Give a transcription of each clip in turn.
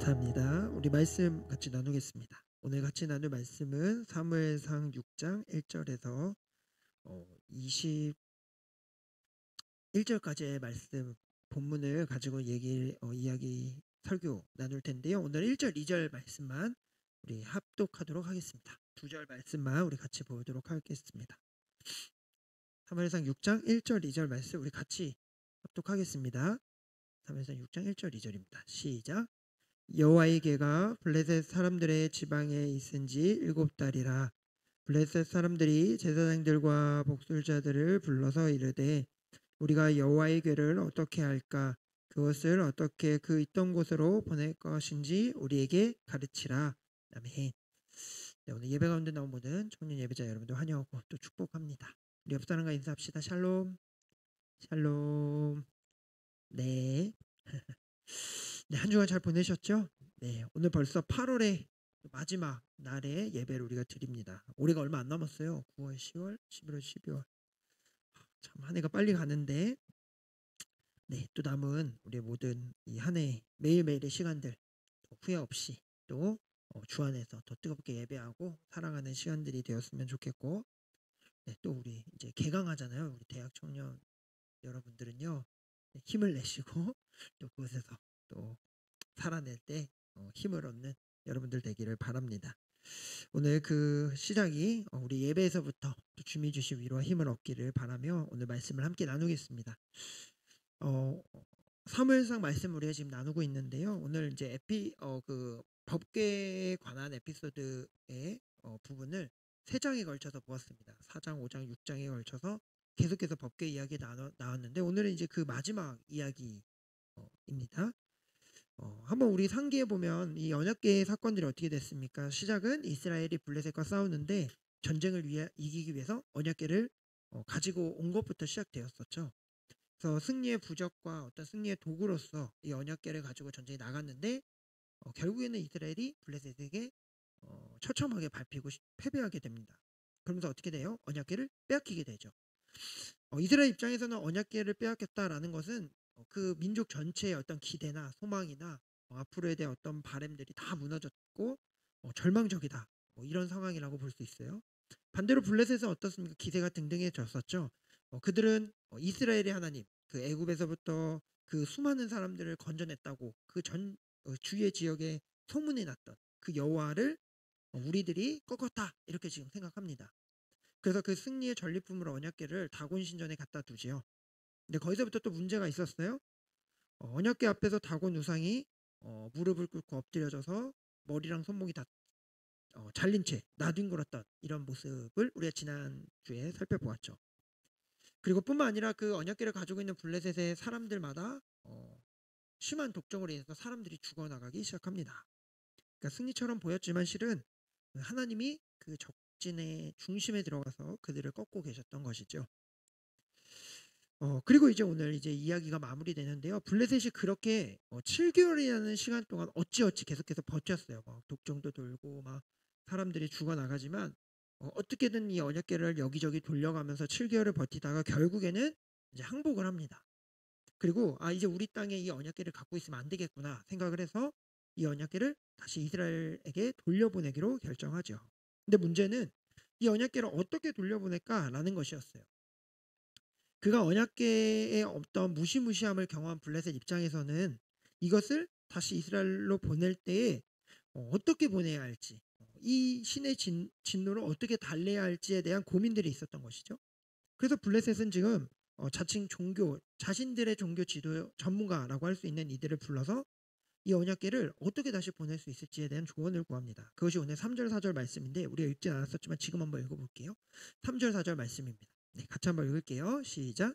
감사합니다. 우리 말씀 같이 나누겠습니다. 오늘 같이 나눌 말씀은 사무엘상 6장 1절에서 21절까지의 말씀 본문을 가지고 이야기 설교 나눌 텐데요. 오늘 1절, 2절 말씀만 우리 합독하도록 하겠습니다. 2절 말씀만 우리 같이 보도록 하겠습니다. 사무엘상 6장 1절, 2절 말씀 우리 같이 합독하겠습니다. 사무엘상 6장 1절, 2절입니다. 시작. 여호와의 궤가 블레셋 사람들의 지방에 있은 지 7달이라. 블레셋 사람들이 제사장들과 목술자들을 불러서 이르되 우리가 여호와의 궤를 어떻게 할까? 그것을 어떻게 그 있던 곳으로 보낼 것인지 우리에게 가르치라. 아멘. 네, 오늘 예배 가운데 나온 모든 청년 예배자 여러분들 환영하고 또 축복합니다. 우리 옆 사람과 인사합시다. 샬롬. 샬롬. 네. 네, 한 주간 잘 보내셨죠? 네, 오늘 벌써 8월의 마지막 날에 예배를 우리가 드립니다. 올해가 얼마 안 남았어요. 9월, 10월, 11월, 12월. 참 한 해가 빨리 가는데, 네, 또 남은 우리 모든 이 한 해 매일매일의 시간들 후회 없이 또 주 안에서 더 뜨겁게 예배하고 사랑하는 시간들이 되었으면 좋겠고, 네, 또 우리 이제 개강하잖아요. 우리 대학 청년 여러분들은요, 네, 힘을 내시고 또 그곳에서 또 살아낼 때 힘을 얻는 여러분들 되기를 바랍니다. 오늘 그 시작이 우리 예배에서부터 또 주님이 주신 위로와 힘을 얻기를 바라며 오늘 말씀을 함께 나누겠습니다. 사무엘상 말씀 우리가 지금 나누고 있는데요. 오늘 이제 그 법궤에 관한 에피소드의 부분을 3장에 걸쳐서 보았습니다. 4장, 5장, 6장에 걸쳐서 계속해서 법궤 이야기 나왔는데 오늘은 이제 그 마지막 이야기입니다. 한번 우리 상기해 보면 이 언약궤의 사건들이 어떻게 됐습니까? 시작은 이스라엘이 블레셋과 싸우는데 전쟁을 이기기 위해서 언약궤를 가지고 온 것부터 시작되었었죠. 그래서 승리의 부적과 어떤 승리의 도구로서 이 언약궤를 가지고 전쟁에 나갔는데 결국에는 이스라엘이 블레셋에게 처참하게 밟히고 패배하게 됩니다. 그러면서 어떻게 돼요? 언약궤를 빼앗기게 되죠. 이스라엘 입장에서는 언약궤를 빼앗겼다라는 것은 그 민족 전체의 어떤 기대나 소망이나 앞으로에 대한 어떤 바람들이 다 무너졌고 절망적이다. 이런 상황이라고 볼 수 있어요. 반대로 블레셋은 어떻습니까? 기세가 등등해졌었죠. 그들은 이스라엘의 하나님, 그 애굽에서부터 그 수많은 사람들을 건져냈다고 그 주위의 지역에 소문이 났던 그 여호와를 우리들이 꺾었다 이렇게 지금 생각합니다. 그래서 그 승리의 전리품으로 언약궤를 다곤 신전에 갖다 두지요. 근데 거기서부터 또 문제가 있었어요. 언약궤 앞에서 다곤 우상이 무릎을 꿇고 엎드려져서 머리랑 손목이 다 잘린 채 나뒹굴었던 이런 모습을 우리가 지난주에 살펴보았죠. 그리고 뿐만 아니라 그 언약궤를 가지고 있는 블레셋의 사람들마다 심한 독점으로 인해서 사람들이 죽어나가기 시작합니다. 그러니까 승리처럼 보였지만 실은 하나님이 그 적진의 중심에 들어가서 그들을 꺾고 계셨던 것이죠. 그리고 이제 오늘 이제 이야기가 마무리되는데요. 블레셋이 그렇게 7개월이라는 시간 동안 어찌어찌 계속해서 버텼어요. 막 독종도 돌고 막 사람들이 죽어나가지만 어떻게든 이 언약궤를 여기저기 돌려가면서 7개월을 버티다가 결국에는 이제 항복을 합니다. 그리고 이제 우리 땅에 이 언약궤를 갖고 있으면 안 되겠구나 생각을 해서 이 언약궤를 다시 이스라엘에게 돌려보내기로 결정하죠. 근데 문제는 이 언약궤를 어떻게 돌려보낼까라는 것이었어요. 그가 언약궤의 어떤 무시무시함을 경험한 블레셋 입장에서는 이것을 다시 이스라엘로 보낼 때에 어떻게 보내야 할지, 이 신의 진노를 어떻게 달래야 할지에 대한 고민들이 있었던 것이죠. 그래서 블레셋은 지금 자칭 자신들의 종교 지도 전문가라고 할 수 있는 이들을 불러서 이 언약궤를 어떻게 다시 보낼 수 있을지에 대한 조언을 구합니다. 그것이 오늘 3절 4절 말씀인데 우리가 읽진 않았었지만 지금 한번 읽어볼게요. 3절 4절 말씀입니다. 네, 같이 한번 읽을게요. 시작.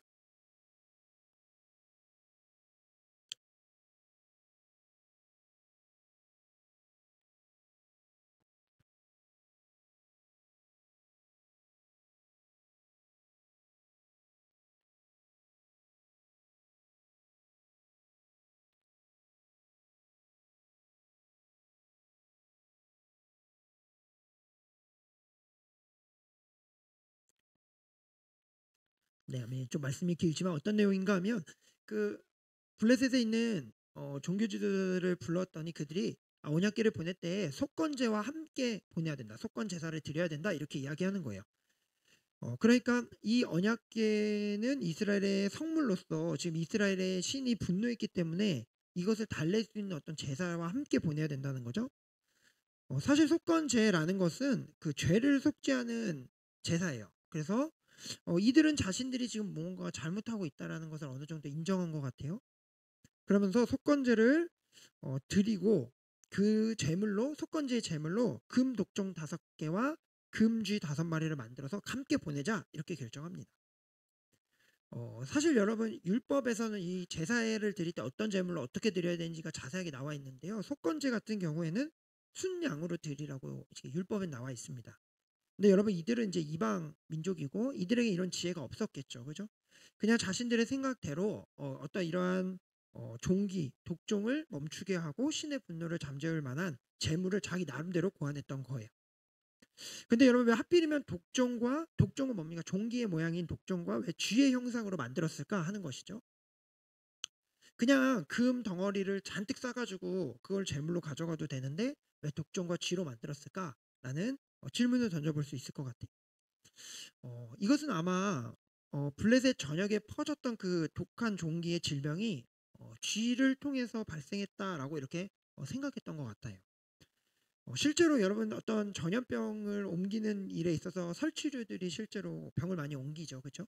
네, 아멘. 좀 말씀이 길지만 어떤 내용인가 하면 그 블레셋에 있는 종교 지도자들을 불렀더니 그들이 언약궤를 보낼 때 속건제와 함께 보내야 된다. 속건 제사를 드려야 된다. 이렇게 이야기하는 거예요. 그러니까 이 언약궤는 이스라엘의 성물로서 지금 이스라엘의 신이 분노했기 때문에 이것을 달랠 수 있는 어떤 제사와 함께 보내야 된다는 거죠. 사실 속건제라는 것은 그 죄를 속죄하는 제사예요. 그래서 이들은 자신들이 지금 뭔가 잘못하고 있다라는 것을 어느 정도 인정한 것 같아요. 그러면서 속건제를 드리고 그 제물로 속건제의 제물로 금 독종 5개와 금쥐 5마리를 만들어서 함께 보내자 이렇게 결정합니다. 사실 여러분 율법에서는 이 제사를 드릴 때 어떤 제물로 어떻게 드려야 되는지가 자세하게 나와 있는데요. 속건제 같은 경우에는 순양으로 드리라고 율법에 나와 있습니다. 근데 여러분 이들은 이제 이방 민족이고 이들에게 이런 지혜가 없었겠죠, 그죠? 그냥 자신들의 생각대로 어떤 이러한 종기, 독종을 멈추게 하고 신의 분노를 잠재울 만한 재물을 자기 나름대로 고안했던 거예요. 근데 여러분 왜 하필이면 독종은 뭡니까? 종기의 모양인 독종과 왜 쥐의 형상으로 만들었을까 하는 것이죠. 그냥 금 덩어리를 잔뜩 싸가지고 그걸 제물로 가져가도 되는데 왜 독종과 쥐로 만들었을까라는 질문을 던져볼 수 있을 것 같아요. 이것은 아마 블레셋 전역에 퍼졌던 그 독한 종기의 질병이 쥐를 통해서 발생했다라고 이렇게 생각했던 것 같아요. 실제로 여러분 어떤 전염병을 옮기는 일에 있어서 설치류들이 실제로 병을 많이 옮기죠, 그렇죠?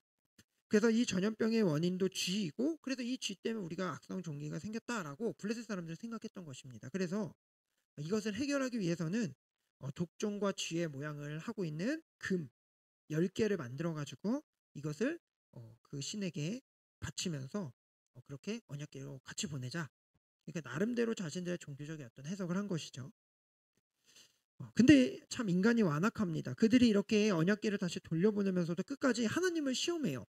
그래서 이 전염병의 원인도 쥐이고, 그래서 이 쥐 때문에 우리가 악성 종기가 생겼다라고 블레셋 사람들은 생각했던 것입니다. 그래서 이것을 해결하기 위해서는 독종과 쥐의 모양을 하고 있는 금 10개를 만들어 가지고 이것을 그 신에게 바치면서 그렇게 언약궤로 같이 보내자. 그러니까 나름대로 자신들의 종교적인 어떤 해석을 한 것이죠. 근데 참 인간이 완악합니다. 그들이 이렇게 언약궤를 다시 돌려보내면서도 끝까지 하나님을 시험해요.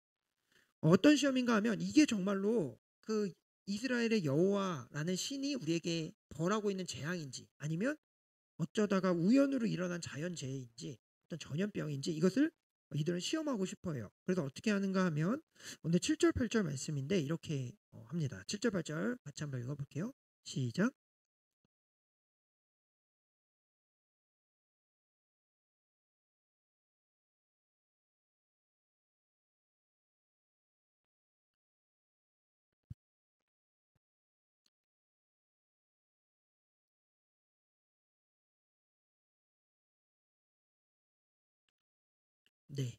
어떤 시험인가 하면 이게 정말로 그 이스라엘의 여호와라는 신이 우리에게 벌하고 있는 재앙인지 아니면 어쩌다가 우연으로 일어난 자연재해인지 어떤 전염병인지 이것을 이들은 시험하고 싶어요. 그래서 어떻게 하는가 하면 오늘 7절 8절 말씀인데 이렇게 합니다. 7절 8절 같이 한번 읽어볼게요. 시작. 네.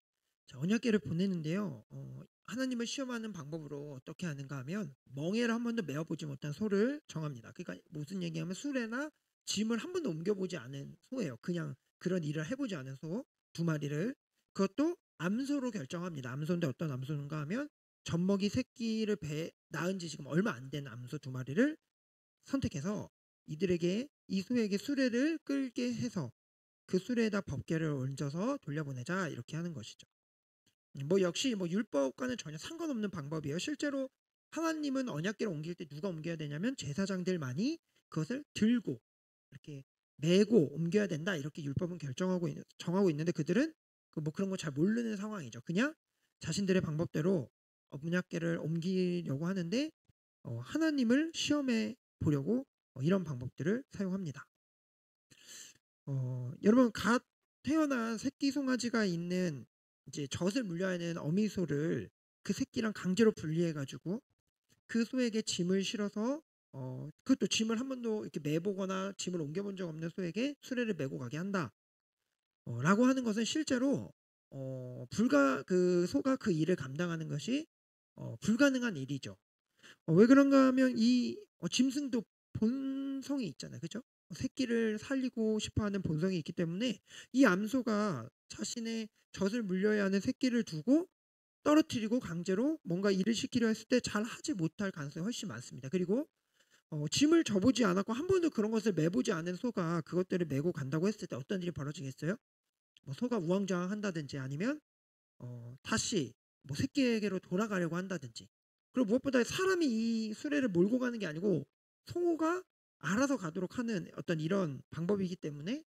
자, 언약궤를 보내는데요. 하나님을 시험하는 방법으로 어떻게 하는가 하면 멍에를 한 번도 메어보지 못한 소를 정합니다. 그러니까 무슨 얘기하면 수레나 짐을 한 번도 옮겨보지 않은 소예요. 그냥 그런 일을 해보지 않은 소 2마리를 그것도 암소로 결정합니다. 암소인데 어떤 암소인가 하면 젖먹이 새끼를 낳은 지 지금 얼마 안 된 암소 2마리를 선택해서 이들에게 이 소에게 수레를 끌게 해서 그 수레에다 법궤를 얹어서 돌려보내자 이렇게 하는 것이죠. 뭐 역시 뭐 율법과는 전혀 상관없는 방법이에요. 실제로 하나님은 언약궤를 옮길 때 누가 옮겨야 되냐면 제사장들만이 그것을 들고 이렇게 메고 옮겨야 된다 이렇게 율법은 정하고 있는데 그들은 뭐 그런 거 잘 모르는 상황이죠. 그냥 자신들의 방법대로 언약궤를 옮기려고 하는데 하나님을 시험해 보려고 이런 방법들을 사용합니다. 여러분 갓 태어난 새끼 송아지가 있는 이제 젖을 물려야 하는 어미소를 그 새끼랑 강제로 분리해 가지고 그 소에게 짐을 실어서 그것도 짐을 한 번도 이렇게 매보거나 짐을 옮겨본 적 없는 소에게 수레를 메고 가게 한다. 라고 하는 것은 실제로 그 소가 그 일을 감당하는 것이 불가능한 일이죠. 왜 그런가 하면 이 짐승도 본성이 있잖아요. 그죠? 새끼를 살리고 싶어하는 본성이 있기 때문에 이 암소가 자신의 젖을 물려야 하는 새끼를 두고 떨어뜨리고 강제로 뭔가 일을 시키려 했을 때 잘 하지 못할 가능성이 훨씬 많습니다. 그리고 짐을 져보지 않았고 한 번도 그런 것을 매보지 않은 소가 그것들을 메고 간다고 했을 때 어떤 일이 벌어지겠어요? 뭐 소가 우왕좌왕한다든지 아니면 다시 뭐 새끼에게로 돌아가려고 한다든지 그리고 무엇보다 사람이 이 수레를 몰고 가는 게 아니고 소가 알아서 가도록 하는 어떤 이런 방법이기 때문에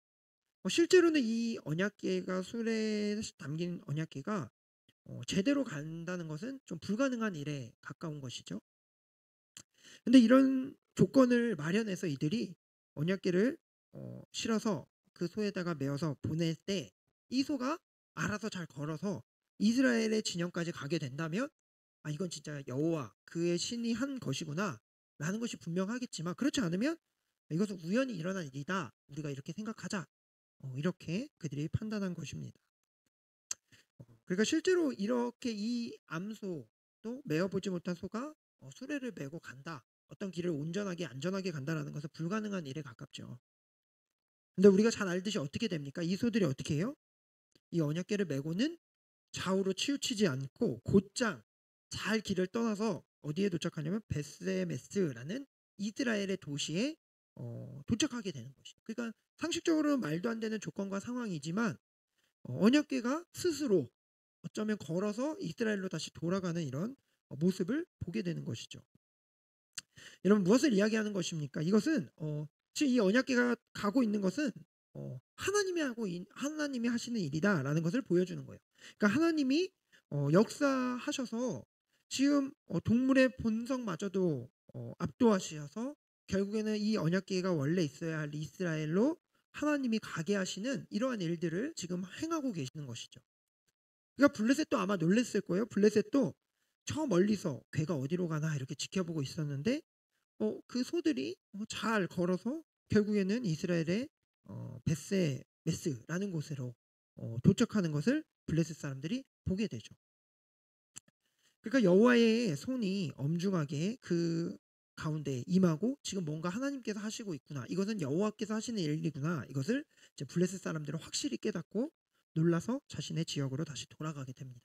실제로는 이 언약궤가 수레에 담긴 언약궤가 제대로 간다는 것은 좀 불가능한 일에 가까운 것이죠. 근데 이런 조건을 마련해서 이들이 언약궤를 실어서 그 소에다가 메어서 보낼 때 이 소가 알아서 잘 걸어서 이스라엘의 진영까지 가게 된다면 이건 진짜 여호와 그의 신이 한 것이구나 라는 것이 분명하겠지만, 그렇지 않으면 이것은 우연히 일어난 일이다, 우리가 이렇게 생각하자, 이렇게 그들이 판단한 것입니다. 그러니까 실제로 이렇게 이 암소도 메어보지 못한 소가 수레를 메고 간다, 어떤 길을 온전하게 안전하게 간다라는 것은 불가능한 일에 가깝죠. 근데 우리가 잘 알듯이 어떻게 됩니까? 이 소들이 어떻게 해요? 이 언약궤를 메고는 좌우로 치우치지 않고 곧장 잘 길을 떠나서 어디에 도착하냐면 베스메스라는 이스라엘의 도시에 도착하게 되는 것이죠. 그러니까 상식적으로는 말도 안 되는 조건과 상황이지만 언약궤가 스스로 어쩌면 걸어서 이스라엘로 다시 돌아가는 이런 모습을 보게 되는 것이죠. 여러분, 무엇을 이야기하는 것입니까? 이것은 지금 이 언약궤가 가고 있는 것은 하나님이 하시는 일이다라는 것을 보여주는 거예요. 그러니까 하나님이 역사하셔서 지금 동물의 본성마저도 압도하셔서 결국에는 이 언약궤가 원래 있어야 할 이스라엘로 하나님이 가게 하시는 이러한 일들을 지금 행하고 계시는 것이죠. 그러니까 블레셋도 아마 놀랬을 거예요. 블레셋도 저 멀리서 궤가 어디로 가나 이렇게 지켜보고 있었는데 그 소들이 잘 걸어서 결국에는 이스라엘의 베스메스라는 곳으로 도착하는 것을 블레셋 사람들이 보게 되죠. 그러니까 여호와의 손이 엄중하게 그 가운데 임하고 지금 뭔가 하나님께서 하시고 있구나, 이것은 여호와께서 하시는 일이구나, 이것을 이제 블레셋 사람들은 확실히 깨닫고 놀라서 자신의 지역으로 다시 돌아가게 됩니다.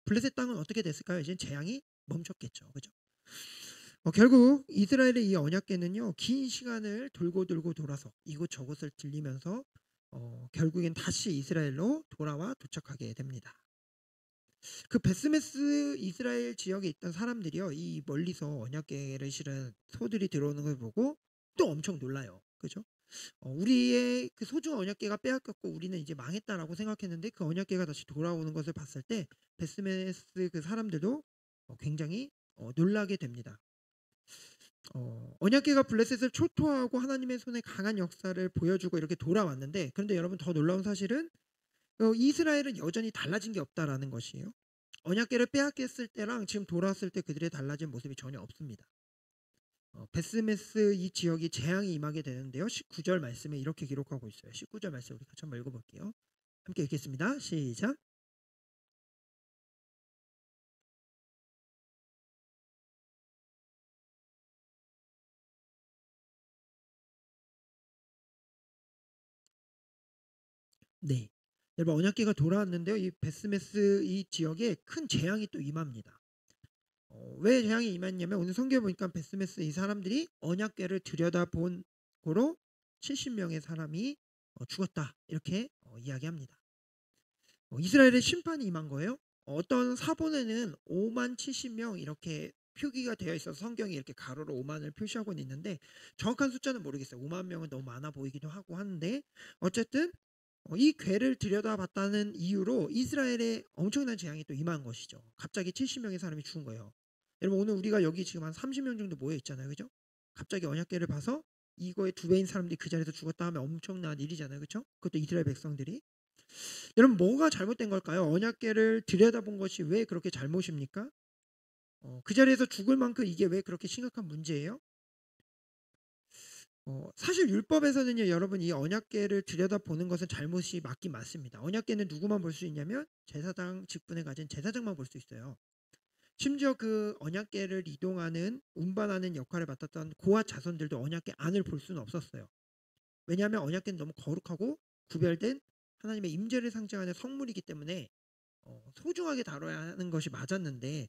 블레셋 땅은 어떻게 됐을까요? 이제 재앙이 멈췄겠죠. 그죠? 결국 이스라엘의 이 언약궤는요, 긴 시간을 돌고 돌아서 이곳저곳을 들리면서 결국엔 다시 이스라엘로 돌아와 도착하게 됩니다. 그 베스메스 이스라엘 지역에 있던 사람들이요, 이 멀리서 언약궤를 실은 소들이 들어오는 걸 보고 또 엄청 놀라요. 그죠? 우리의 그 소중한 언약궤가 빼앗겼고 우리는 이제 망했다라고 생각했는데 그 언약궤가 다시 돌아오는 것을 봤을 때 베스메스 그 사람들도 굉장히 놀라게 됩니다. 언약궤가 블레셋을 초토하고 하나님의 손에 강한 역사를 보여주고 이렇게 돌아왔는데, 그런데 여러분, 더 놀라운 사실은 이스라엘은 여전히 달라진 게 없다라는 것이에요. 언약궤를 빼앗겼을 때랑 지금 돌아왔을 때 그들의 달라진 모습이 전혀 없습니다. 베스메스 이 지역이 재앙이 임하게 되는데요, 19절 말씀에 이렇게 기록하고 있어요. 19절 말씀 우리 같이 한번 읽어볼게요. 함께 읽겠습니다. 시작. 네, 여러분, 언약궤가 돌아왔는데요, 이 베스메스 이 지역에 큰 재앙이 또 임합니다. 왜 재앙이 임했냐면 오늘 성경에 보니까 베스메스 이 사람들이 언약궤를 들여다본 고로 70명의 사람이 죽었다, 이렇게 이야기합니다. 이스라엘의 심판이 임한 거예요. 어떤 사본에는 5만 70명 이렇게 표기가 되어 있어서 성경이 이렇게 가로로 5만을 표시하고 있는데 정확한 숫자는 모르겠어요. 5만 명은 너무 많아 보이기도 하고 하는데, 어쨌든 이 궤를 들여다봤다는 이유로 이스라엘에 엄청난 재앙이 또 임한 것이죠. 갑자기 70명의 사람이 죽은 거예요. 여러분, 오늘 우리가 여기 지금 한 30명 정도 모여 있잖아요. 그죠? 갑자기 언약궤를 봐서 이거의 두 배인 사람들이 그 자리에서 죽었다 하면 엄청난 일이잖아요. 그렇죠? 그것도 이스라엘 백성들이. 여러분, 뭐가 잘못된 걸까요? 언약궤를 들여다본 것이 왜 그렇게 잘못입니까? 그 자리에서 죽을 만큼 이게 왜 그렇게 심각한 문제예요? 사실 율법에서는요, 여러분, 이 언약궤를 들여다보는 것은 잘못이 맞긴 맞습니다. 언약궤는 누구만 볼 수 있냐면 제사장 직분에 가진 제사장만 볼 수 있어요. 심지어 그 언약궤를 이동하는 운반하는 역할을 맡았던 고앗 자손들도 언약궤 안을 볼 수는 없었어요. 왜냐하면 언약궤는 너무 거룩하고 구별된 하나님의 임재를 상징하는 성물이기 때문에 소중하게 다뤄야 하는 것이 맞았는데,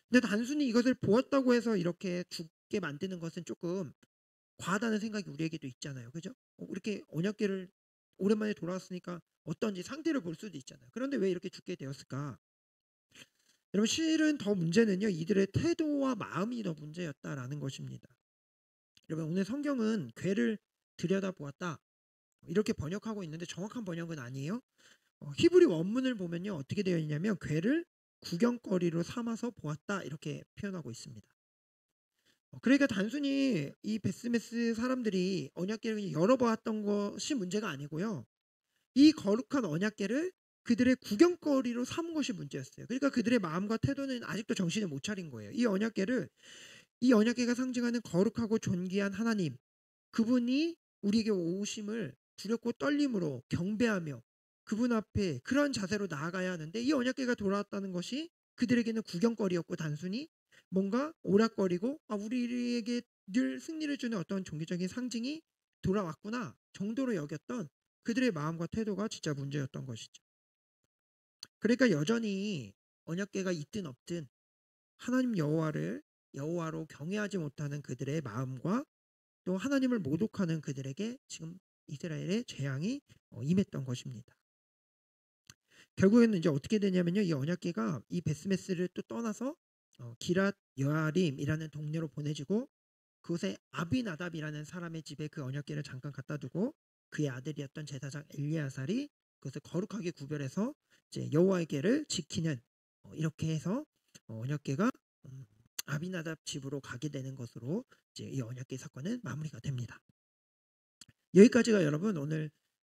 근데 단순히 이것을 보았다고 해서 이렇게 죽게 만드는 것은 조금 과하다는 생각이 우리에게도 있잖아요. 그죠? 이렇게 언약궤를 오랜만에 돌아왔으니까 어떤지 상태를 볼 수도 있잖아요. 그런데 왜 이렇게 죽게 되었을까? 여러분, 실은 더 문제는요, 이들의 태도와 마음이 더 문제였다라는 것입니다. 여러분, 오늘 성경은 궤를 들여다보았다 이렇게 번역하고 있는데 정확한 번역은 아니에요. 히브리 원문을 보면요, 어떻게 되어 있냐면 궤를 구경거리로 삼아서 보았다 이렇게 표현하고 있습니다. 그러니까 단순히 이 베스메스 사람들이 언약궤를 열어보았던 것이 문제가 아니고요. 이 거룩한 언약궤를 그들의 구경거리로 삼은 것이 문제였어요. 그러니까 그들의 마음과 태도는 아직도 정신을 못 차린 거예요. 이 언약궤가 상징하는 거룩하고 존귀한 하나님, 그분이 우리에게 오심을 두렵고 떨림으로 경배하며 그분 앞에 그런 자세로 나아가야 하는데, 이 언약궤가 돌아왔다는 것이 그들에게는 구경거리였고 단순히 뭔가 오락거리고 우리에게 늘 승리를 주는 어떤 종교적인 상징이 돌아왔구나 정도로 여겼던 그들의 마음과 태도가 진짜 문제였던 것이죠. 그러니까 여전히 언약궤가 있든 없든 하나님 여호와로 경외하지 못하는 그들의 마음과 또 하나님을 모독하는 그들에게 지금 이스라엘의 재앙이 임했던 것입니다. 결국에는 이제 어떻게 되냐면요, 이 언약궤가 이 베스메스를 또 떠나서 기랏 여아림이라는 동네로 보내지고 그곳에 아비나답이라는 사람의 집에 그 언약궤를 잠깐 갖다 두고 그의 아들이었던 제사장 엘리야살이 그것을 거룩하게 구별해서 이제 여호와의 궤를 지키는, 이렇게 해서 언약궤가 아비나답 집으로 가게 되는 것으로 이제 이 언약궤 사건은 마무리가 됩니다. 여기까지가 여러분 오늘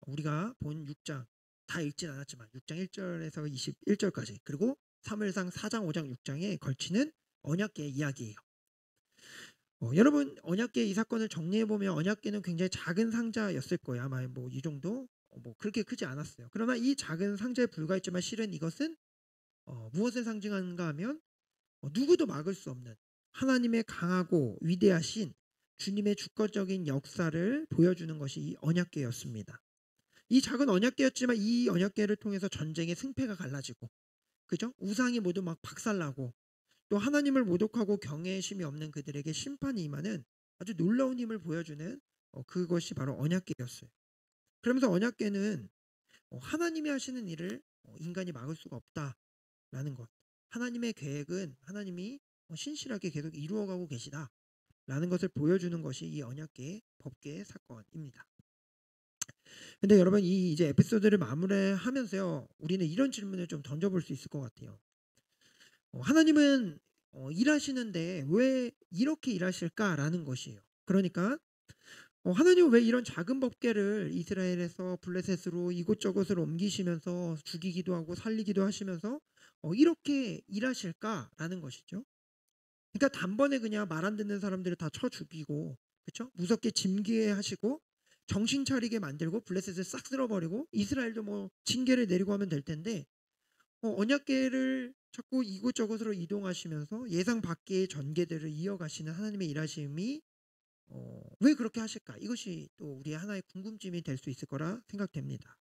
우리가 본 6장, 다 읽진 않았지만 6장 1절에서 21절까지, 그리고 사무엘상 4장 5장 6장에 걸치는 언약궤의 이야기예요. 여러분 언약궤 이 사건을 정리해 보면 언약궤는 굉장히 작은 상자였을 거예요. 아마 뭐 이 정도 그렇게 크지 않았어요. 그러나 이 작은 상자에 불과했지만 실은 이것은 무엇을 상징하는가 하면 누구도 막을 수 없는 하나님의 강하고 위대하신 주님의 주권적인 역사를 보여주는 것이 이 언약궤였습니다. 이 작은 언약궤였지만 이 언약궤를 통해서 전쟁의 승패가 갈라지고, 그죠? 우상이 모두 막 박살나고, 또 하나님을 모독하고 경외심이 없는 그들에게 심판이 임하는 아주 놀라운 힘을 보여주는 그것이 바로 언약궤였어요. 그러면서 언약궤는 하나님이 하시는 일을 인간이 막을 수가 없다라는 것, 하나님의 계획은 하나님이 신실하게 계속 이루어가고 계시다라는 것을 보여주는 것이 이 언약궤의 법궤의 사건입니다. 근데 여러분 이 이제 에피소드를 마무리하면서요, 우리는 이런 질문을 좀 던져볼 수 있을 것 같아요. 하나님은 일하시는데 왜 이렇게 일하실까라는 것이에요. 그러니까 하나님은 왜 이런 작은 법궤를 이스라엘에서 블레셋으로 이곳저곳으로 옮기시면서 죽이기도 하고 살리기도 하시면서 이렇게 일하실까라는 것이죠. 그러니까 단번에 그냥 말 안 듣는 사람들을 다 쳐 죽이고, 그렇죠? 무섭게 짐기게 하시고 정신 차리게 만들고 블레셋을 싹 쓸어버리고 이스라엘도 뭐 징계를 내리고 하면 될 텐데, 언약궤를 자꾸 이곳저곳으로 이동하시면서 예상 밖의 전개들을 이어가시는 하나님의 일하심이 왜 그렇게 하실까? 이것이 또 우리의 하나의 궁금증이 될 수 있을 거라 생각됩니다.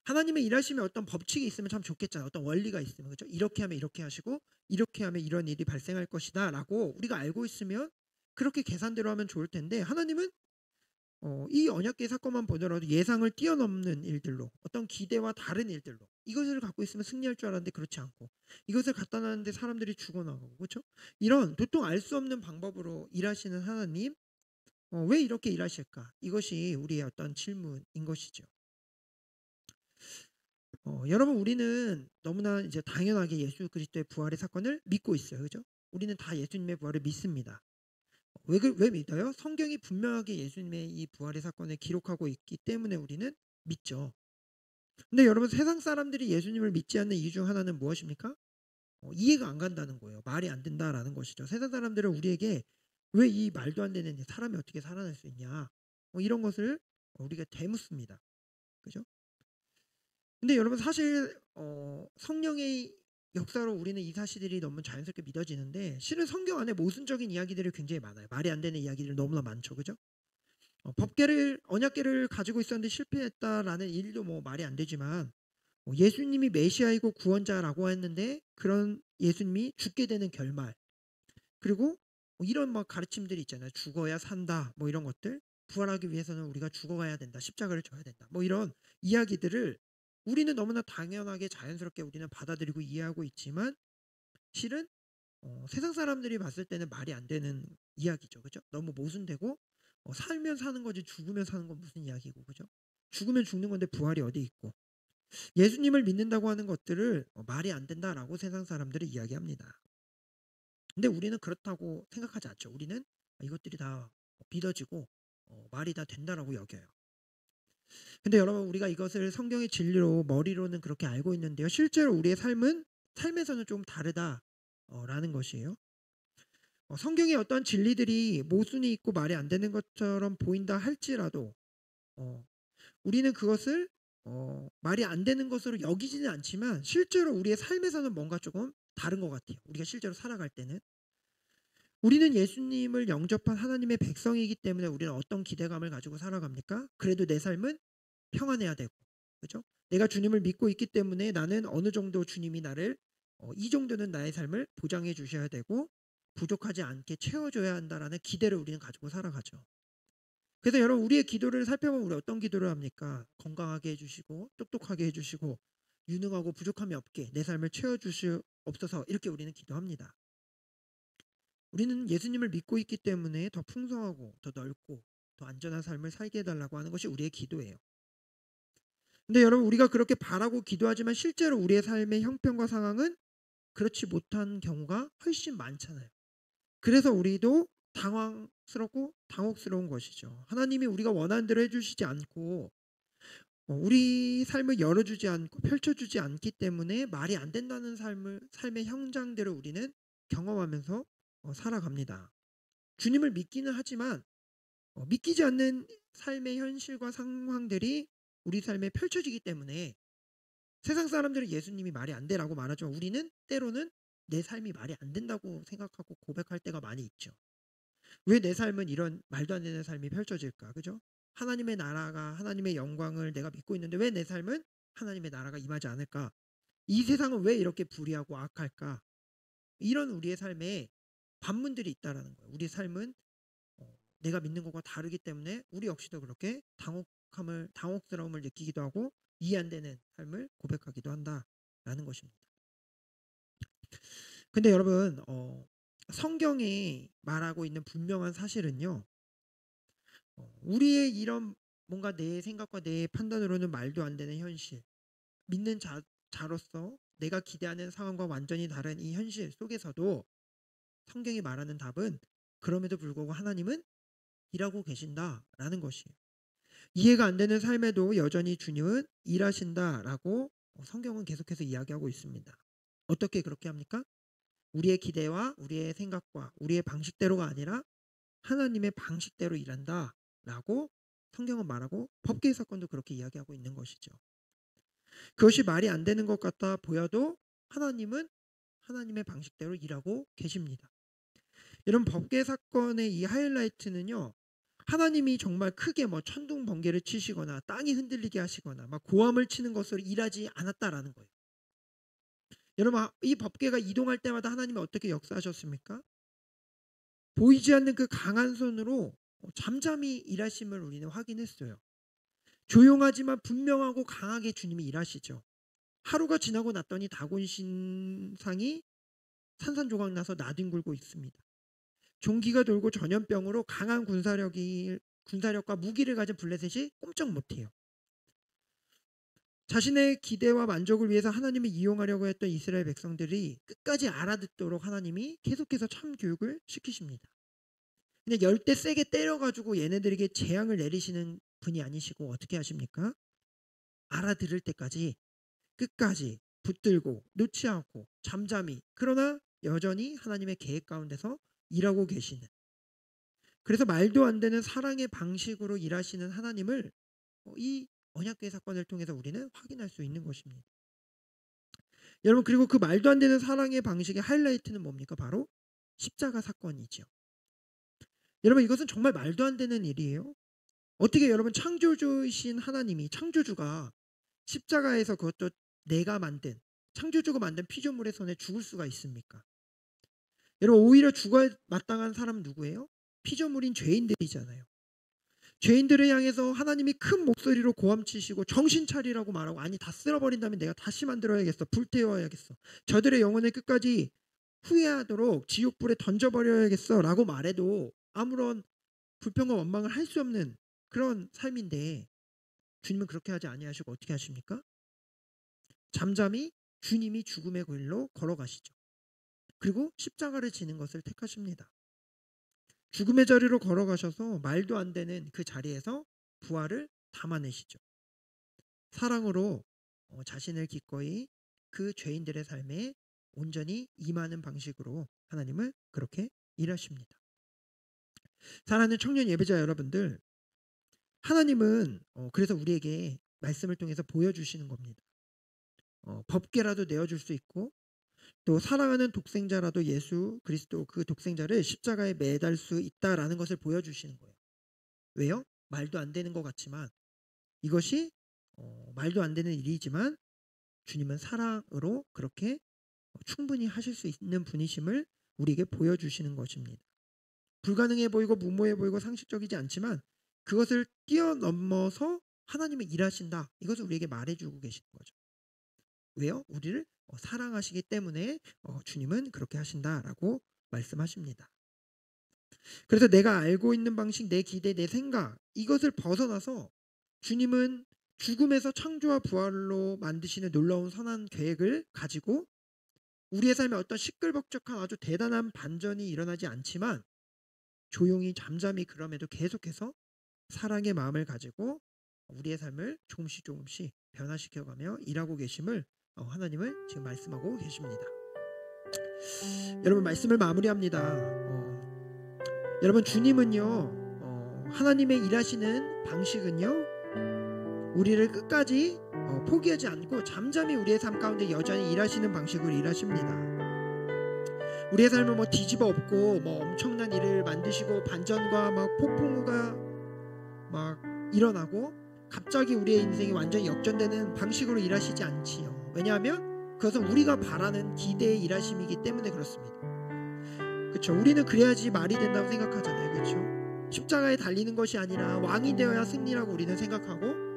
하나님의 일하심에 어떤 법칙이 있으면 참 좋겠잖아요. 어떤 원리가 있으면, 그렇죠? 이렇게 하면 이렇게 하시고 이렇게 하면 이런 일이 발생할 것이다 라고 우리가 알고 있으면 그렇게 계산대로 하면 좋을 텐데, 하나님은 이 언약궤 사건만 보더라도 예상을 뛰어넘는 일들로, 어떤 기대와 다른 일들로, 이것을 갖고 있으면 승리할 줄 알았는데 그렇지 않고, 이것을 갖다 놨는데 사람들이 죽어나가고, 그렇죠? 이런 도통 알 수 없는 방법으로 일하시는 하나님, 왜 이렇게 일하실까? 이것이 우리의 어떤 질문인 것이죠. 여러분 우리는 너무나 이제 당연하게 예수 그리스도의 부활의 사건을 믿고 있어요, 그렇죠? 우리는 다 예수님의 부활을 믿습니다. 왜 믿어요? 성경이 분명하게 예수님의 이 부활의 사건을 기록하고 있기 때문에 우리는 믿죠. 근데 여러분 세상 사람들이 예수님을 믿지 않는 이유 중 하나는 무엇입니까? 이해가 안 간다는 거예요. 말이 안 된다라는 것이죠. 세상 사람들은 우리에게 왜 이 말도 안 되는 사람이 어떻게 살아날 수 있냐, 이런 것을 우리가 되묻습니다. 그죠? 근데 여러분 사실 성령의 역사로 우리는 이 사실들이 너무 자연스럽게 믿어지는데, 실은 성경 안에 모순적인 이야기들이 굉장히 많아요. 말이 안 되는 이야기들이 너무나 많죠, 그죠? 언약궤를 가지고 있었는데 실패했다라는 일도 뭐 말이 안 되지만, 예수님이 메시아이고 구원자라고 했는데 그런 예수님이 죽게 되는 결말, 그리고 이런 막 가르침들이 있잖아요. 죽어야 산다, 뭐 이런 것들, 부활하기 위해서는 우리가 죽어가야 된다, 십자가를 져야 된다, 뭐 이런 이야기들을 우리는 너무나 당연하게 자연스럽게 우리는 받아들이고 이해하고 있지만, 실은 세상 사람들이 봤을 때는 말이 안 되는 이야기죠, 그죠? 너무 모순되고, 살면 사는 거지 죽으면 사는 건 무슨 이야기고, 그죠? 죽으면 죽는 건데 부활이 어디 있고, 예수님을 믿는다고 하는 것들을 말이 안 된다라고 세상 사람들이 이야기합니다. 근데 우리는 그렇다고 생각하지 않죠. 우리는 이것들이 다 믿어지고 말이 다 된다라고 여겨요. 근데 여러분 우리가 이것을 성경의 진리로 머리로는 그렇게 알고 있는데요. 실제로 우리의 삶에서는 좀 다르다라는 것이에요. 성경의 어떤 진리들이 모순이 있고 말이 안 되는 것처럼 보인다 할지라도 어, 우리는 그것을 말이 안 되는 것으로 여기지는 않지만 실제로 우리의 삶에서는 뭔가 조금 다른 것 같아요. 우리가 실제로 살아갈 때는 우리는 예수님을 영접한 하나님의 백성이기 때문에 우리는 어떤 기대감을 가지고 살아갑니까? 그래도 내 삶은 평안해야 되고, 그렇죠? 내가 주님을 믿고 있기 때문에 나는 어느 정도 주님이 나를 이 정도는 나의 삶을 보장해 주셔야 되고 부족하지 않게 채워줘야 한다라는 기대를 우리는 가지고 살아가죠. 그래서 여러분 우리의 기도를 살펴보면 우리 어떤 기도를 합니까? 건강하게 해주시고 똑똑하게 해주시고 유능하고 부족함이 없게 내 삶을 채워주시옵소서 이렇게 우리는 기도합니다. 우리는 예수님을 믿고 있기 때문에 더 풍성하고 더 넓고 더 안전한 삶을 살게 해달라고 하는 것이 우리의 기도예요. 근데 여러분 우리가 그렇게 바라고 기도하지만 실제로 우리의 삶의 형편과 상황은 그렇지 못한 경우가 훨씬 많잖아요. 그래서 우리도 당황스럽고 당혹스러운 것이죠. 하나님이 우리가 원하는 대로 해주시지 않고 우리 삶을 열어주지 않고 펼쳐주지 않기 때문에 말이 안 된다는 삶의 현장들을 우리는 경험하면서 살아갑니다. 주님을 믿기는 하지만 믿기지 않는 삶의 현실과 상황들이 우리 삶에 펼쳐지기 때문에 세상 사람들은 예수님이 말이 안 되라고 말하지만 우리는 때로는 내 삶이 말이 안 된다고 생각하고 고백할 때가 많이 있죠. 왜 내 삶은 이런 말도 안 되는 삶이 펼쳐질까? 그죠? 하나님의 나라가 하나님의 영광을 내가 믿고 있는데 왜 내 삶은 하나님의 나라가 임하지 않을까? 이 세상은 왜 이렇게 불의하고 악할까? 이런 우리의 삶에 반문들이 있다라는 거예요. 우리 삶은 내가 믿는 것과 다르기 때문에 우리 역시도 그렇게 당혹스러움을 느끼기도 하고 이해 안 되는 삶을 고백하기도 한다라는 것입니다. 근데 여러분 성경에 말하고 있는 분명한 사실은요. 우리의 이런 뭔가 내 생각과 내 판단으로는 말도 안 되는 현실, 믿는 자로서 내가 기대하는 상황과 완전히 다른 이 현실 속에서도 성경이 말하는 답은 그럼에도 불구하고 하나님은 일하고 계신다라는 것이에요. 이해가 안 되는 삶에도 여전히 주님은 일하신다라고 성경은 계속해서 이야기하고 있습니다. 어떻게 그렇게 합니까? 우리의 기대와 우리의 생각과 우리의 방식대로가 아니라 하나님의 방식대로 일한다라고 성경은 말하고 법계의 사건도 그렇게 이야기하고 있는 것이죠. 그것이 말이 안 되는 것 같아 보여도 하나님은 하나님의 방식대로 일하고 계십니다. 이런 법계 사건의 이 하이라이트는요. 하나님이 정말 크게 뭐 천둥 번개를 치시거나 땅이 흔들리게 하시거나 막 고함을 치는 것으로 일하지 않았다라는 거예요. 여러분 이 법계가 이동할 때마다 하나님이 어떻게 역사하셨습니까? 보이지 않는 그 강한 손으로 잠잠히 일하심을 우리는 확인했어요. 조용하지만 분명하고 강하게 주님이 일하시죠. 하루가 지나고 났더니 다곤 신상이 산산조각 나서 나뒹굴고 있습니다. 종기가 돌고 전염병으로 강한 군사력과 무기를 가진 블레셋이 꼼짝 못해요. 자신의 기대와 만족을 위해서 하나님을 이용하려고 했던 이스라엘 백성들이 끝까지 알아듣도록 하나님이 계속해서 참 교육을 시키십니다. 근데 열대 세게 때려가지고 얘네들에게 재앙을 내리시는 분이 아니시고 어떻게 하십니까? 알아들을 때까지 끝까지 붙들고 놓지 않고 잠잠히 그러나 여전히 하나님의 계획 가운데서 일하고 계시는, 그래서 말도 안 되는 사랑의 방식으로 일하시는 하나님을 이 언약궤 사건을 통해서 우리는 확인할 수 있는 것입니다. 여러분 그리고 그 말도 안 되는 사랑의 방식의 하이라이트는 뭡니까? 바로 십자가 사건이죠. 여러분 이것은 정말 말도 안 되는 일이에요. 어떻게 여러분 창조주이신 하나님이 창조주가 십자가에서 그것도 내가 만든 창조주가 만든 피조물의 손에 죽을 수가 있습니까? 여러분 오히려 죽어야 마땅한 사람은 누구예요? 피조물인 죄인들이잖아요. 죄인들을 향해서 하나님이 큰 목소리로 고함치시고 정신 차리라고 말하고 아니 다 쓸어버린다면 내가 다시 만들어야겠어. 불태워야겠어. 저들의 영혼을 끝까지 후회하도록 지옥불에 던져버려야겠어 라고 말해도 아무런 불평과 원망을 할 수 없는 그런 삶인데 주님은 그렇게 하지 아니하시고 어떻게 하십니까? 잠잠히 주님이 죽음의 길로 걸어가시죠. 그리고 십자가를 지는 것을 택하십니다. 죽음의 자리로 걸어가셔서 말도 안 되는 그 자리에서 부활을 담아내시죠. 사랑으로 자신을 기꺼이 그 죄인들의 삶에 온전히 임하는 방식으로 하나님을 그렇게 일하십니다. 사랑하는 청년 예배자 여러분들, 하나님은 그래서 우리에게 말씀을 통해서 보여주시는 겁니다. 법궤라도 내어줄 수 있고 또 사랑하는 독생자라도 예수 그리스도 그 독생자를 십자가에 매달 수 있다라는 것을 보여주시는 거예요. 왜요? 말도 안 되는 것 같지만 이것이 말도 안 되는 일이지만 주님은 사랑으로 그렇게 충분히 하실 수 있는 분이심을 우리에게 보여주시는 것입니다. 불가능해 보이고 무모해 보이고 상식적이지 않지만 그것을 뛰어넘어서 하나님이 일하신다. 이것을 우리에게 말해주고 계시는 거죠. 왜요? 우리를 사랑하시기 때문에 주님은 그렇게 하신다라고 말씀하십니다. 그래서 내가 알고 있는 방식, 내 기대, 내 생각 이것을 벗어나서 주님은 죽음에서 창조와 부활로 만드시는 놀라운 선한 계획을 가지고 우리의 삶에 어떤 시끌벅적한 아주 대단한 반전이 일어나지 않지만 조용히 잠잠히 그럼에도 계속해서 사랑의 마음을 가지고 우리의 삶을 조금씩 변화시켜가며 일하고 계심을 하나님을 지금 말씀하고 계십니다. 여러분 말씀을 마무리합니다. 여러분 주님은요 하나님의 일하시는 방식은요 우리를 끝까지 포기하지 않고 잠잠히 우리의 삶 가운데 여전히 일하시는 방식으로 일하십니다. 우리의 삶을 뒤집어 엎고 엄청난 일을 만드시고 반전과 폭풍우가 일어나고 갑자기 우리의 인생이 완전히 역전되는 방식으로 일하시지 않지요. 왜냐하면 그것은 우리가 바라는 기대의 일하심이기 때문에 그렇습니다. 그렇죠? 우리는 그래야지 말이 된다고 생각하잖아요. 그렇죠? 십자가에 달리는 것이 아니라 왕이 되어야 승리라고 우리는 생각하고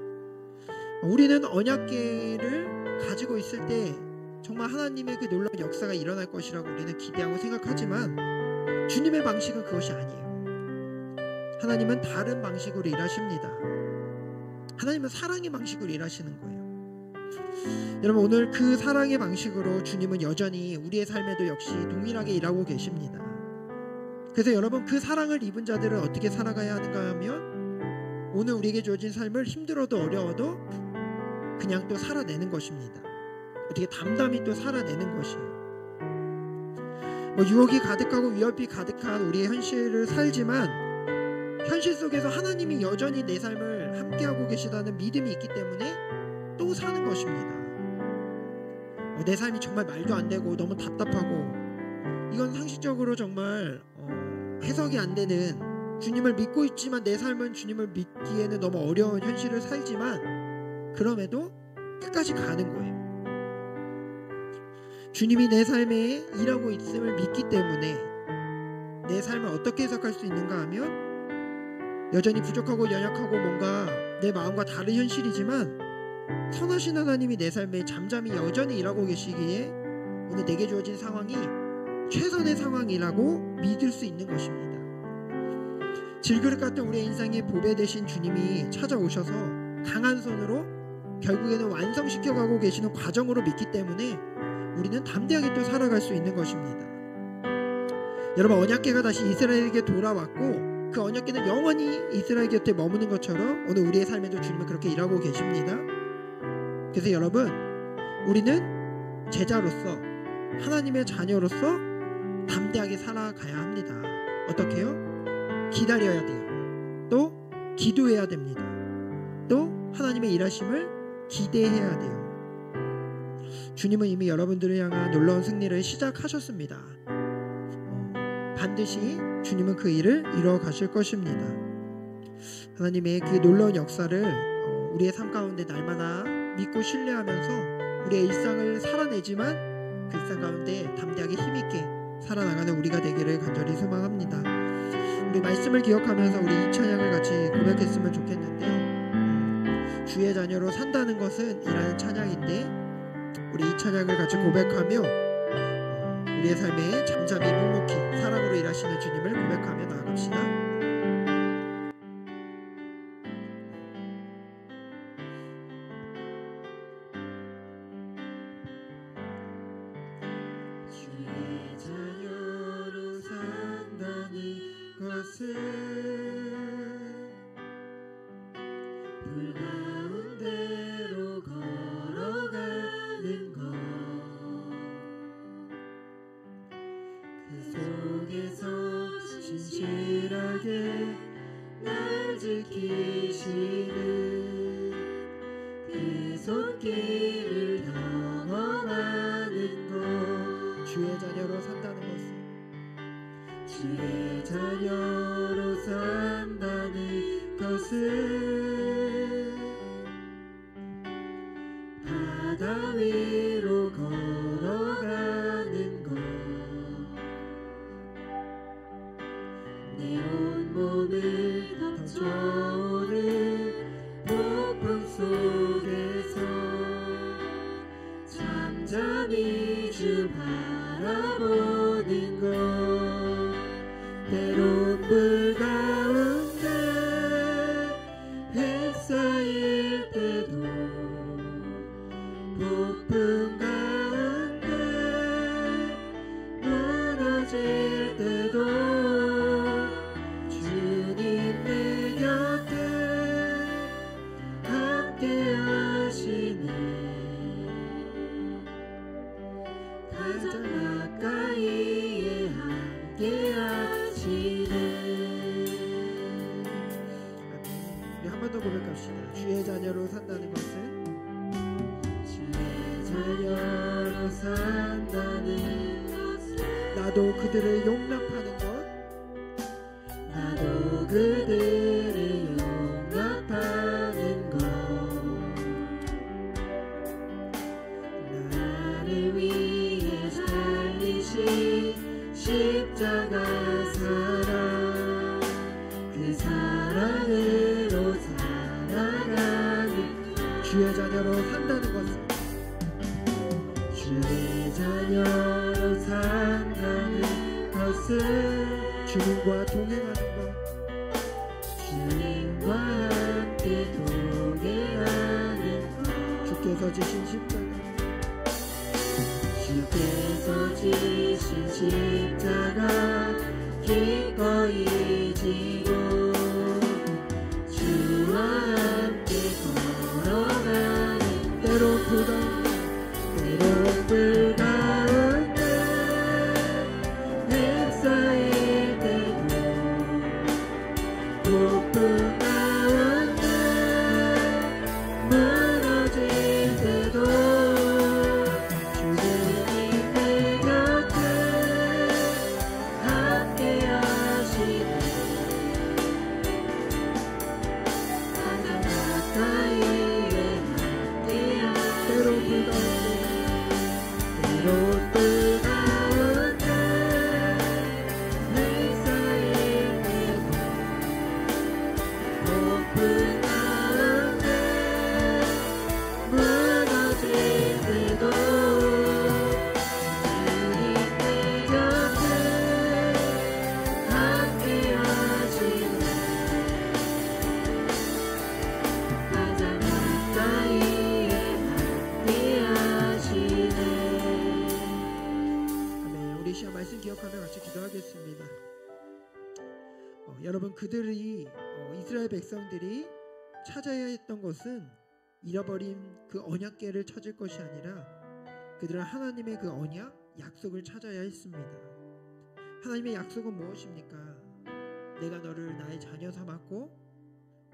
우리는 언약궤를 가지고 있을 때 정말 하나님의 그 놀라운 역사가 일어날 것이라고 우리는 기대하고 생각하지만 주님의 방식은 그것이 아니에요. 하나님은 다른 방식으로 일하십니다. 하나님은 사랑의 방식으로 일하시는 거예요. 여러분 오늘 그 사랑의 방식으로 주님은 여전히 우리의 삶에도 역시 동일하게 일하고 계십니다. 그래서 여러분 그 사랑을 입은 자들은 어떻게 살아가야 하는가 하면 오늘 우리에게 주어진 삶을 힘들어도 어려워도 그냥 또 살아내는 것입니다. 어떻게 담담히 또 살아내는 것이에요. 유혹이 가득하고 위협이 가득한 우리의 현실을 살지만 현실 속에서 하나님이 여전히 내 삶을 함께하고 계시다는 믿음이 있기 때문에 또 사는 것입니다. 내 삶이 정말 말도 안 되고 너무 답답하고 이건 상식적으로 정말 해석이 안 되는 주님을 믿고 있지만 내 삶은 주님을 믿기에는 너무 어려운 현실을 살지만 그럼에도 끝까지 가는 거예요. 주님이 내 삶에 일하고 있음을 믿기 때문에 내 삶을 어떻게 해석할 수 있는가 하면 여전히 부족하고 연약하고 뭔가 내 마음과 다른 현실이지만 선하신 하나님이 내 삶에 잠잠히 여전히 일하고 계시기에 오늘 내게 주어진 상황이 최선의 상황이라고 믿을 수 있는 것입니다. 질그릇 같은 우리의 인생의 보배 되신 주님이 찾아오셔서 강한 손으로 결국에는 완성시켜가고 계시는 과정으로 믿기 때문에 우리는 담대하게 또 살아갈 수 있는 것입니다. 여러분 언약궤가 다시 이스라엘에게 돌아왔고 그 언약궤는 영원히 이스라엘 곁에 머무는 것처럼 오늘 우리의 삶에도 주님은 그렇게 일하고 계십니다. 그래서 여러분 우리는 제자로서 하나님의 자녀로서 담대하게 살아가야 합니다. 어떻게요? 기다려야 돼요. 또 기도해야 됩니다. 또 하나님의 일하심을 기대해야 돼요. 주님은 이미 여러분들을 향한 놀라운 승리를 시작하셨습니다. 반드시 주님은 그 일을 이루어 가실 것입니다. 하나님의 그 놀라운 역사를 우리의 삶 가운데 날마다 믿고 신뢰하면서 우리의 일상을 살아내지만 그 일상 가운데 담대하게 힘있게 살아나가는 우리가 되기를 간절히 소망합니다. 우리 말씀을 기억하면서 우리 이 찬양을 같이 고백했으면 좋겠는데요. 주의 자녀로 산다는 것은 이라는 찬양인데 우리 이 찬양을 같이 고백하며 우리의 삶에 잠잠히 묵묵히 사랑으로 일하시는 주님을 고백하며 나아갑시다. 주의 불 가운데로 걸어가는 것, 그 속에서 신실하게 날 지키시는 그 손길을 경험하는 것, 주의 자녀로 산다는 것은 주의 자녀로 산다는 것은 바다 위로 걸어가는 것, 내 온몸을 덮쳐오는 폭풍 속에서 잠잠히 주 바라보는 것, 때론 불 가운데 휩싸일 때도 폭풍 가운데 무너질 때도 주님 내 곁에 함께 하시네, 가장 가까이에 함께 하시네. 우리 한 번 더 고백합시다. 주의 자녀로 산다는 것은 주의 자녀로 산다는 것은 나도 그들을 용납하는 것, 나도 그들을 용납하는 것, 나를 위해 살리신 십자가 사랑, 그 사랑으로 살아가는 주의 자녀로 산다는 것은 주의 자녀로 산다는 것은 주님과 동행하는 것, 주님과 함께 동행하는 것, 주께서 지신 십자가, 주께서 지신 십자가 기꺼이 지고 주와 함께 걸어가는, 때론 불 가운데 때론 불 가운데 휩싸일 때도 폭풍 가운데 무너질 때도 주님 내 곁에 함께 하시네, 가장 가까이에 함께 하시네, 때론 불 가운데 때론 불 가운데 휩싸일 때도 폭풍 가운데 무너질 때도 주님 내 곁에 함께 하시네, 가장 가까이에 함께 하시네. 아멘. 우리 시간 말씀 기억하며 같이 기도하겠습니다. 여러분, 그들이 이스라엘 백성들이 찾아야 했던 것은 잃어버린 그 언약궤를 찾을 것이 아니라 그들은 하나님의 그 언약, 약속을 찾아야 했습니다. 하나님의 약속은 무엇입니까? 내가 너를 나의 자녀 삼았고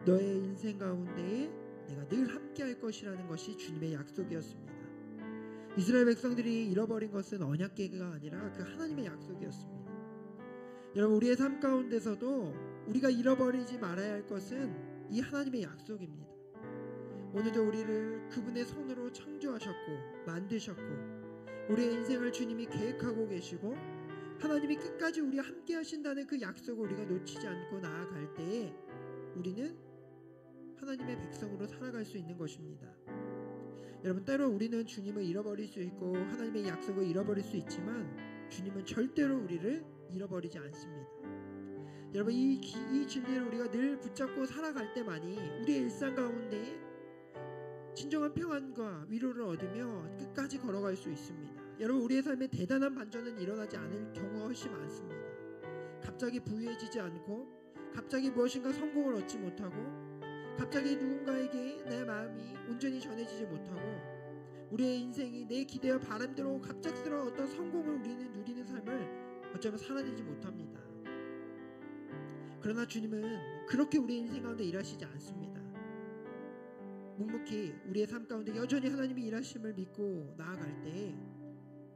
너의 인생 가운데에 내가 늘 함께 할 것이라는 것이 주님의 약속이었습니다. 이스라엘 백성들이 잃어버린 것은 언약궤가 아니라 그 하나님의 약속이었습니다. 여러분, 우리의 삶 가운데서도 우리가 잃어버리지 말아야 할 것은 이 하나님의 약속입니다. 오늘도 우리를 그분의 손으로 창조하셨고 만드셨고 우리의 인생을 주님이 계획하고 계시고 하나님이 끝까지 우리와 함께 하신다는 그 약속을 우리가 놓치지 않고 나아갈 때에 우리는 하나님의 백성으로 살아갈 수 있는 것입니다. 여러분, 때로 우리는 주님을 잃어버릴 수 있고 하나님의 약속을 잃어버릴 수 있지만 주님은 절대로 우리를 잃어버리지 않습니다. 여러분, 이 진리를 우리가 늘 붙잡고 살아갈 때만이 우리의 일상 가운데 진정한 평안과 위로를 얻으며 끝까지 걸어갈 수 있습니다. 여러분, 우리의 삶에 대단한 반전은 일어나지 않을 경우가 훨씬 많습니다. 갑자기 부유해지지 않고 갑자기 무엇인가 성공을 얻지 못하고 갑자기 갑자기 누군가에게 내 마음이 온전히 전해지지 못하고 우리의 인생이 내 기대와 바람대로 갑작스러운 어떤 성공을 우리는 누리는 삶을 어쩌면 살아내지 못합니다. 그러나 주님은 그렇게 우리의 인생 가운데 일하시지 않습니다. 묵묵히 우리의 삶 가운데 여전히 하나님이 일하심을 믿고 나아갈 때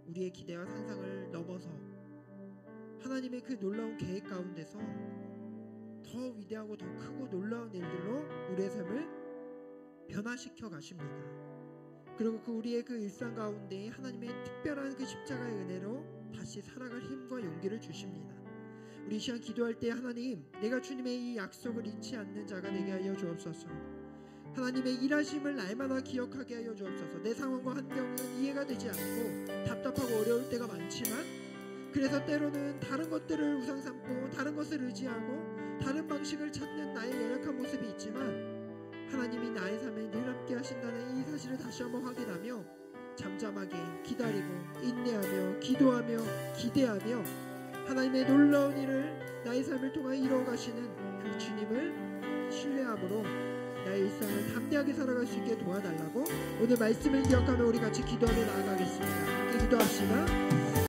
우리의 기대와 상상을 넘어서 하나님의 그 놀라운 계획 가운데서 더 위대하고 더 크고 놀라운 일들로 우리의 삶을 변화시켜 가십니다. 그리고 그 우리의 그 일상 가운데 하나님의 특별한 그 십자가의 은혜로 다시 살아갈 힘과 용기를 주십니다. 우리 이 시간 기도할 때 하나님, 내가 주님의 이 약속을 잊지 않는 자가 되게 하여 주옵소서. 하나님의 일하심을 날마다 기억하게 하여 주옵소서. 내 상황과 환경은 이해가 되지 않고 답답하고 어려울 때가 많지만 그래서 때로는 다른 것들을 우상 삼고 다른 것을 의지하고 다른 방식을 찾는 나의 연약한 모습이 있지만 하나님이 나의 삶에 늘 함께 하신다는 이 사실을 다시 한번 확인하며 잠잠하게 기다리고 인내하며 기도하며 기대하며 하나님의 놀라운 일을 나의 삶을 통해 이루어 가시는 그 주님을 신뢰함으로 나의 일상을 담대하게 살아갈 수 있게 도와달라고 오늘 말씀을 기억하며 우리 같이 기도하며 나아가겠습니다. 함께 기도합시다.